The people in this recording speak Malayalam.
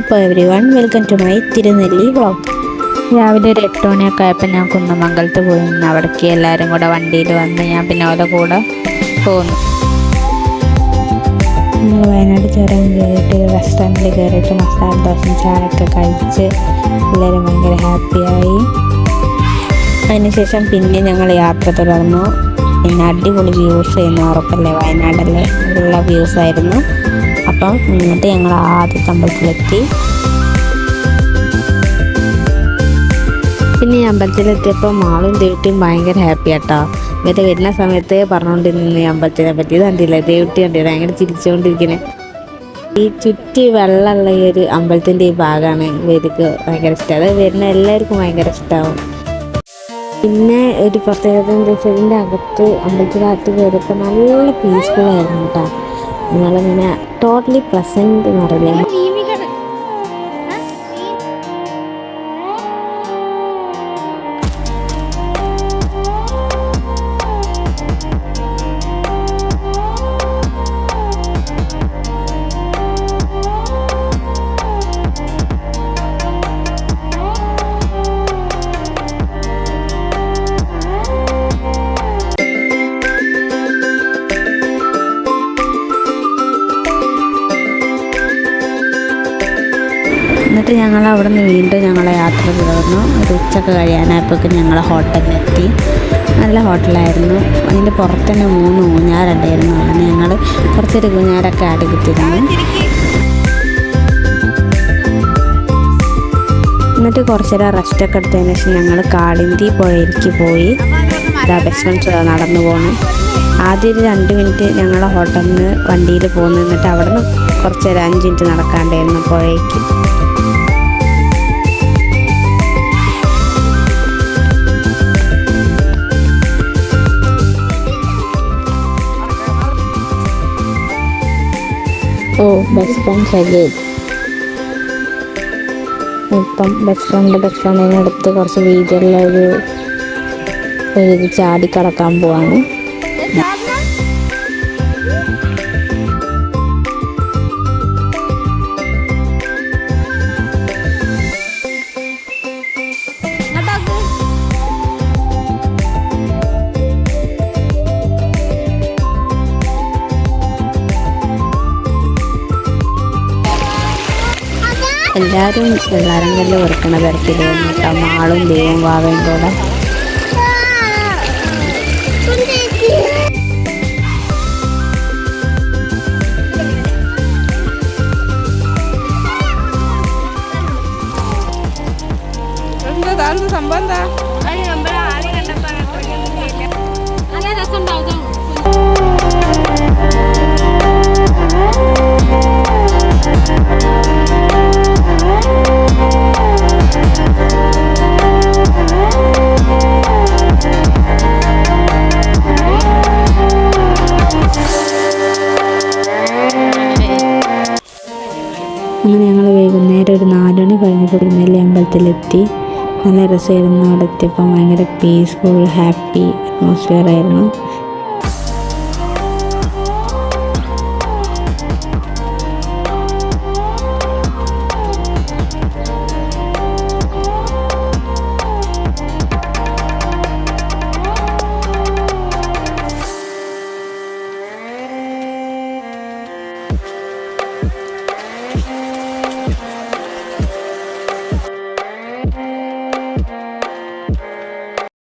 അപ്പോൾ everyone welcome to my Thirunelli vlog. രാവിലെ ഒരു 8 മണിയൊക്കെ ആയപ്പോൾ ഞാൻ കുന്നമംഗലത്ത് പോയി നിന്ന് അവിടേക്ക് എല്ലാവരും കൂടെ വണ്ടിയിൽ വന്ന് ഞാൻ പിന്നെ അവരുടെ കൂടെ പോന്നു. ഞങ്ങൾ വയനാട് ചുരം കയറിയിട്ട് റെസ്റ്റോറൻറ്റിൽ കയറിയിട്ട് മസാല ദോശയും ചായയൊക്കെ കഴിച്ച് എല്ലാവരും ഭയങ്കര ഹാപ്പിയായി. അതിനുശേഷം പിന്നെ ഞങ്ങൾ യാത്ര തുടർന്നു. പിന്നെ അടിപൊളി വ്യൂസ് ചെയ്യുന്നു, ഉറപ്പല്ലേ, വയനാടല്ലേ, ഉള്ള വ്യൂസായിരുന്നു. അപ്പം എന്നിട്ട് ഞങ്ങൾ ആദ്യത്തെ അമ്പലത്തിലെത്തി. പിന്നെ ഈ അമ്പലത്തിലെത്തിയപ്പോൾ മാളും ദേവട്ടിയും ഭയങ്കര ഹാപ്പി ആട്ടോ. ഇവരെ വരുന്ന സമയത്ത് പറഞ്ഞുകൊണ്ടിരുന്നു ഈ അമ്പലത്തിനെ പറ്റി. ഇത് കണ്ടില്ലേ, ദേവട്ടി കണ്ടില്ല, ഭയങ്കര ചിരിച്ചുകൊണ്ടിരിക്കുന്നത്. ഈ ചുറ്റി വെള്ളമുള്ള ഈ ഒരു അമ്പലത്തിൻ്റെ ഈ ഭാഗമാണ് ഇവർക്ക് ഭയങ്കര ഇഷ്ടം. അത് വരുന്ന എല്ലാവർക്കും ഭയങ്കര ഇഷ്ടമാവും. പിന്നെ ഒരു പ്രത്യേകത എന്താ വെച്ചാൽ ഇതിൻ്റെ അകത്ത് അമ്പലത്തിനകത്ത് കയറിയപ്പോൾ നല്ല പീസ്ഫുൾ ആയിരുന്നു കേട്ടോ. നിങ്ങളിങ്ങനെ ടോട്ടലി പ്ലസൻറ്റ് എന്ന് പറയില്ലേ. എന്നിട്ട് ഞങ്ങൾ അവിടെ നിന്ന് വീണ്ടും ഞങ്ങളെ യാത്ര തുടർന്നു. ഒരു ഉച്ചക്ക് കഴിയാനായപ്പോഴേക്കും ഞങ്ങൾ ഹോട്ടലിലെത്തി. നല്ല ഹോട്ടലായിരുന്നു. അതിൻ്റെ പുറത്ത് തന്നെ 3 ഊഞ്ഞാലുണ്ടായിരുന്നു. അങ്ങനെ ഞങ്ങൾ കുറച്ചൊരു ഊഞ്ഞാലൊക്കെ ആടി കുത്തിയിരുന്നു. എന്നിട്ട് കുറച്ചേരം റെസ്റ്റൊക്കെ എടുത്തതിന് ശേഷം ഞങ്ങൾ കാളിന്തി പുഴയിലേക്ക് പോയി. ബെസ്റ്റ് ഫ്രണ്ട്സ് നടന്നു പോകണം. ആദ്യം ഒരു 2 മിനിറ്റ് ഞങ്ങളെ ഹോട്ടലിൽ നിന്ന് വണ്ടിയിൽ പോന്നു. എന്നിട്ട് അവിടെ നിന്ന് കുറച്ചേരം 5 മിനിറ്റ് നടക്കാണ്ടായിരുന്നു പുഴയ്ക്ക്. Best friends again. ഇപ്പം ബെസ്റ്റ് ഫ്രണ്ടിനെ അടുത്ത് കുറച്ച് വീതിയുള്ള ഒരു ചാടി കടക്കാൻ പോവാണ്. എല്ലാവരും വെള്ളാരങ്കല്ല് ഒരുക്കണ തിരക്കിൽ വന്നിട്ട് മാളും ദൈവവും വാവയും കൂടെ. അങ്ങനെ ഞങ്ങൾ വൈകുന്നേരം ഒരു 4 മണി കഴിഞ്ഞപ്പോൾ തിരുനെല്ലി അമ്പലത്തിലെത്തി. നല്ല രസമായിരുന്നു. അവിടെ എത്തിയപ്പോൾ ഭയങ്കര പീസ്ഫുൾ ഹാപ്പി അറ്റ്മോസ്ഫിയർ ആയിരുന്നു.